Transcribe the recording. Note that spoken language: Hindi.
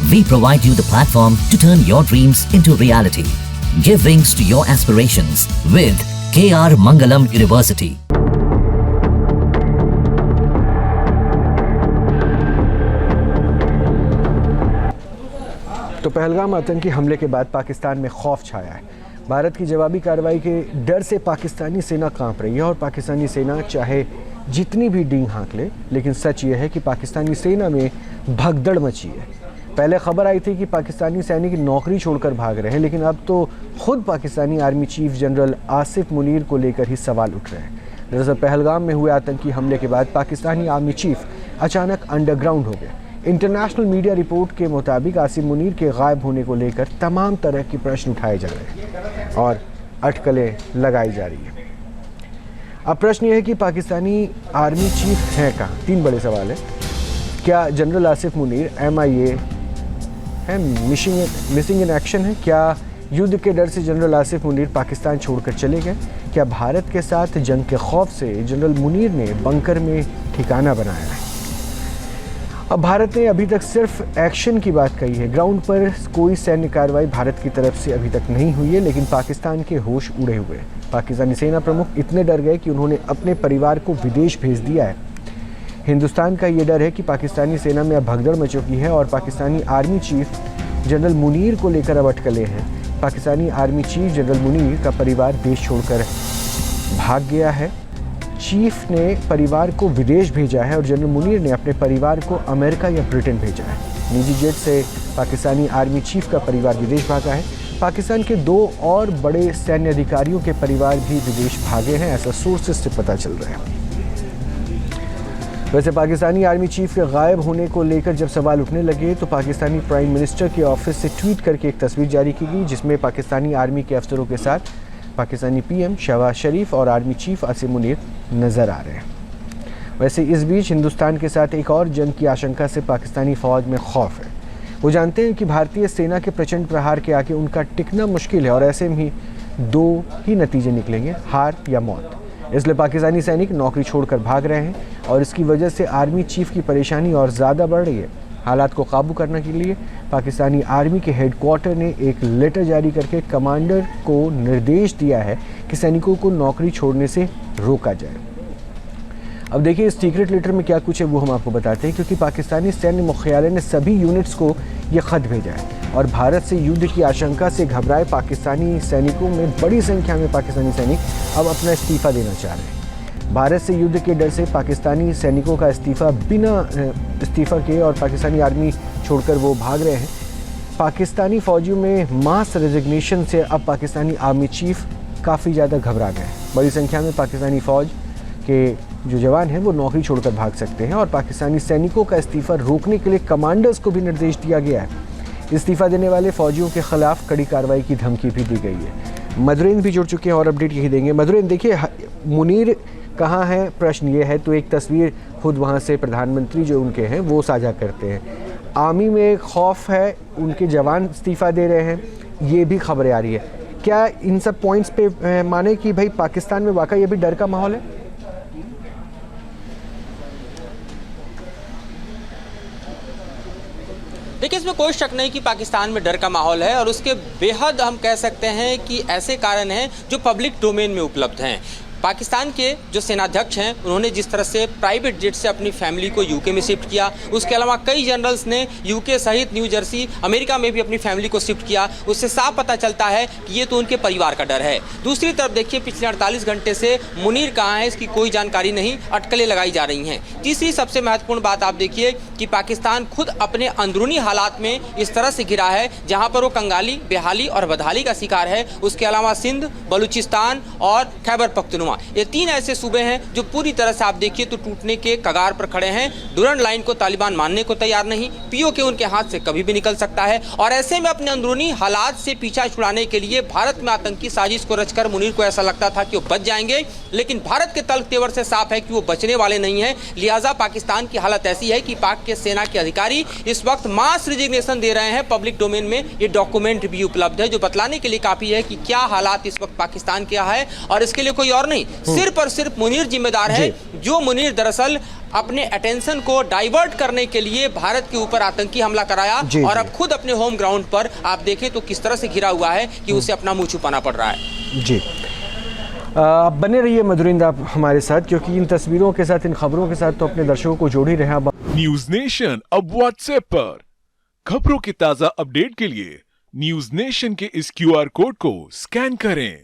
We provide you the platform to turn your dreams into reality. Give wings to your aspirations with KR Mangalam University. तो पहलगाम आतंकी हमले के बाद पाकिस्तान में खौफ छाया है। भारत की जवाबी कार्रवाई के डर से पाकिस्तानी सेना कांप रही है और पाकिस्तानी सेना चाहे जितनी भी डींग हाँक ले, लेकिन सच ये है कि पाकिस्तानी सेना में भगदड़ मची है। पहले खबर आई थी कि पाकिस्तानी सैनिक नौकरी छोड़कर भाग रहे हैं, लेकिन अब तो खुद Pakistani army chief general Asif Munir को लेकर ही सवाल उठ रहे हैं। दरअसल पहलगाम में हुए आतंकी हमले के बाद पाकिस्तानी आर्मी चीफ अचानक अंडरग्राउंड हो गए। इंटरनेशनल मीडिया रिपोर्ट के मुताबिक आसिफ मुनीर के गायब होने को लेकर तमाम तरह के प्रश्न उठाए जा रहे हैं और अटकलें लगाई जा रही है। अब प्रश्न ये है कि पाकिस्तानी आर्मी चीफ हैं कहाँ? तीन बड़े सवाल हैं। क्या जनरल आसिफ मुनीर MIA है, मिसिंग इन एक्शन है? क्या युद्ध के डर से जनरल आसिफ मुनीर पाकिस्तान छोड़कर चले गए? क्या भारत के साथ जंग के खौफ से जनरल मुनीर ने बंकर में ठिकाना बनाया है? अब भारत ने अभी तक सिर्फ एक्शन की बात कही है। ग्राउंड पर कोई सैन्य कार्रवाई भारत की तरफ से अभी तक नहीं हुई है, लेकिन पाकिस्तान के होश उड़े हुए हैं। पाकिस्तानी सेना प्रमुख इतने डर गए कि उन्होंने अपने परिवार को विदेश भेज दिया है। हिंदुस्तान का ये डर है कि पाकिस्तानी सेना में अब भगदड़ मच चुकी है और Pakistani army chief general Munir को लेकर अब अटकले हैं। Pakistani army chief general Munir का परिवार देश छोड़कर भाग गया है। चीफ ने परिवार को विदेश भेजा है और जनरल मुनीर ने अपने परिवार को अमेरिका या ब्रिटेन भेजा है। निजी जेट से पाकिस्तानी आर्मी चीफ का परिवार विदेश भागा है। पाकिस्तान के 2 और बड़े सैन्य अधिकारियों के परिवार भी विदेश भागे हैं, ऐसा सोर्सेस से पता चल रहा है। वैसे पाकिस्तानी आर्मी चीफ के गायब होने को लेकर जब सवाल उठने लगे तो पाकिस्तानी प्राइम मिनिस्टर के ऑफिस से ट्वीट करके एक तस्वीर जारी की गई, जिसमें पाकिस्तानी आर्मी के अफसरों के साथ पाकिस्तानी PM शहबाज शरीफ और आर्मी चीफ आसिफ मुनीर नज़र आ रहे हैं। वैसे इस बीच हिंदुस्तान के साथ एक और जंग की आशंका से पाकिस्तानी फ़ौज में खौफ है। वो जानते हैं कि भारतीय सेना के प्रचंड प्रहार के आगे उनका टिकना मुश्किल है और ऐसे में 2 ही नतीजे निकलेंगे, हार या मौत। इसलिए पाकिस्तानी सैनिक नौकरी छोड़कर भाग रहे हैं और इसकी वजह से आर्मी चीफ की परेशानी और ज़्यादा बढ़ रही है। हालात को काबू करने के लिए पाकिस्तानी आर्मी के हेडक्वार्टर ने एक लेटर जारी करके कमांडर को निर्देश दिया है कि सैनिकों को नौकरी छोड़ने से रोका जाए। अब देखिए इस सीक्रेट लेटर में क्या कुछ है वो हम आपको बताते हैं, क्योंकि पाकिस्तानी सैन्य मुख्यालय ने सभी यूनिट्स को ये खत भेजा है और भारत से युद्ध की आशंका से घबराए पाकिस्तानी सैनिकों में बड़ी संख्या में पाकिस्तानी सैनिक अब अपना इस्तीफ़ा देना चाह रहे हैं। भारत से युद्ध के डर से पाकिस्तानी सैनिकों का इस्तीफ़ा बिना इस्तीफ़ा के और पाकिस्तानी आर्मी छोड़कर वो भाग रहे हैं। पाकिस्तानी फ़ौजियों में मास रेजिग्नेशन से अब पाकिस्तानी आर्मी चीफ काफ़ी ज़्यादा घबरा गए हैं। बड़ी संख्या में पाकिस्तानी फ़ौज के जो जवान हैं वो नौकरी छोड़कर भाग सकते हैं और पाकिस्तानी सैनिकों का इस्तीफ़ा रोकने के लिए कमांडर्स को भी निर्देश दिया गया है। इस्तीफ़ा देने वाले फ़ौजियों के ख़िलाफ़ कड़ी कार्रवाई की धमकी भी दी गई है। मधुरेन भी जुड़ चुके हैं और अपडेट यही देंगे। मधुरेन, देखिए मुनीर कहाँ है, प्रश्न ये है। तो एक तस्वीर खुद वहाँ से प्रधानमंत्री जो उनके हैं वो साझा करते हैं। आर्मी में खौफ है, उनके जवान इस्तीफ़ा दे रहे हैं, ये भी खबरें आ रही है। क्या इन सब पॉइंट्स पे माने कि भाई पाकिस्तान में वाकई ये भी डर का माहौल है? देखिए, इसमें कोई शक नहीं कि पाकिस्तान में डर का माहौल है और उसके बेहद हम कह सकते हैं कि ऐसे कारण हैं जो पब्लिक डोमेन में उपलब्ध हैं। पाकिस्तान के जो सेनाध्यक्ष हैं उन्होंने जिस तरह से प्राइवेट जेट से अपनी फैमिली को यूके में शिफ्ट किया, उसके अलावा कई जनरल्स ने यूके सहित न्यू जर्सी अमेरिका में भी अपनी फैमिली को शिफ्ट किया, उससे साफ पता चलता है कि ये तो उनके परिवार का डर है। दूसरी तरफ देखिए, पिछले 48 घंटे से मुनीर कहाँ है इसकी कोई जानकारी नहीं, अटकलें लगाई जा रही हैं। तीसरी सबसे महत्वपूर्ण बात आप देखिए कि पाकिस्तान खुद अपने अंदरूनी हालात में इस तरह से घिरा है जहाँ पर वो कंगाली, बेहाली और बदहाली का शिकार है। उसके अलावा सिंध, बलूचिस्तान और खैबर पख्तूनख्वा, ये 3 ऐसे सूबे हैं जो पूरी तरह से आप देखिए तो टूटने के कगार पर खड़े हैं। डुरंड लाइन को तालिबान मानने को तैयार नहीं, POK उनके हाथ से कभी भी निकल सकता है और ऐसे में अपने अंदरूनी हालात से पीछा छुड़ाने के लिए भारत में आतंकी साजिश को रचकर मुनीर को ऐसा लगता था कि वो बच जाएंगे, लेकिन भारत के तल्ख तेवर से साफ है कि वो बचने वाले नहीं है। लिहाजा पाकिस्तान की हालत ऐसी है कि पाक के सेना के अधिकारी इस वक्त मास रिजिग्नेशन दे रहे हैं। पब्लिक डोमेन में ये डॉक्यूमेंट भी उपलब्ध है जो बतलाने के लिए काफ़ी है कि क्या हालात इस वक्त पाकिस्तान के है और इसके लिए कोई और नहीं, नहीं, सिर्फ और सिर्फ मुनीर जिम्मेदार है, जो मुनीर दरअसल अपने अटेंशन को डाइवर्ट करने के लिए भारत के ऊपर आतंकी हमला कराया और अब खुद अपने होम ग्राउंड पर आप देखें तो किस तरह से घिरा हुआ है कि उसे अपना मुंह छुपाना पड़ रहा है। जी, आप बने रहिए मधुरिंदा आप हमारे साथ, क्योंकि इन तस्वीरों के साथ, इन खबरों के साथ तो अपने दर्शकों को जोड़ ही रहे हैं। न्यूज नेशन अब व्हाट्सएप पर खबरों के ताजा अपडेट के लिए न्यूज नेशन के इस QR कोड को स्कैन करें।